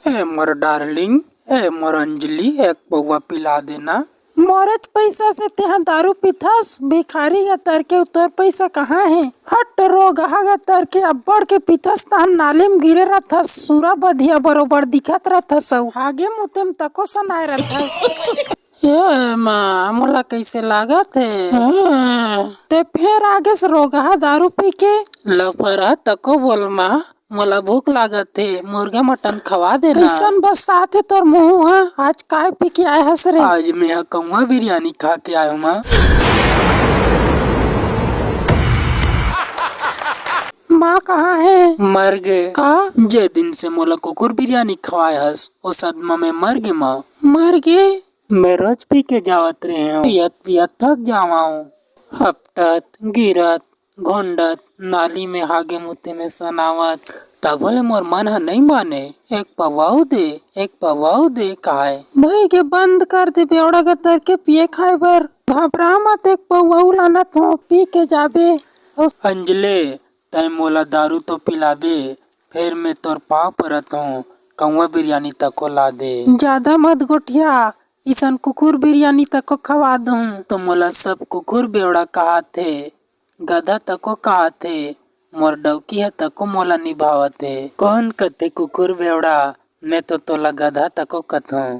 ए मोर darling, ए मोर अंजलि, एक पौवा पिला देना। मोरच पैसा से तेहा दारू पीथस, भिखारी गा तर के तोर पैसा कहाँ है? हट रोगहा गा तर के अब्बड़ के पीथस तहन नाली में गिरे रहथस, सूरा बधिया बरोबर दिखत रहथस अउ आगे मुतेम तको सनाए रहथस। ए माँ मोला कैसे लागत है? ते फिर आगे से रोगहा दारू पी के लफरा तको बोल माँ, मोला भूख लागत है, मुर्गा मटन खवा देना। कैसन बस साथ है तोर मुँह हा? आज काय पी के आए हस रे? आज मैं कौवा बिरयानी खा के आया हूँ माँ। माँ कहाँ है? मर गए का? जे दिन से मोला कुकुर बिरयानी खवाए हस ओ सदमा में मर गए माँ। मर गए? मैं रोज पी के जावत रहे हूँ, पियत पियत थक जावा हूँ, हपटत गिरत घोंडत नाली में हागे मुते में सनावत, तब बोले मोर मन हा नहीं माने, एक पवाऊ दे काहे भाई के बंद कर दे बेवड़ा का तर के पिए खाए बर, घबरा मत, एक पवाऊ लानत हो पी के जाबे। अंजले तय मोला दारू तो पिलाबे, फिर मैं तोर पाँव परत हूँ, कौवा बिरयानी तको ला दे। ज्यादा मत गोठिया, इसन कुकुर बिरयानी तको खवा दूँ तो मोला सब कुकुर बेवड़ा कहा थे, गधा तको कहा थे, मोर डौकी है तको मोला निभावत है। कौन कथे कुकुर बेवड़ा, मैं तो तोला गधा तको कथूं।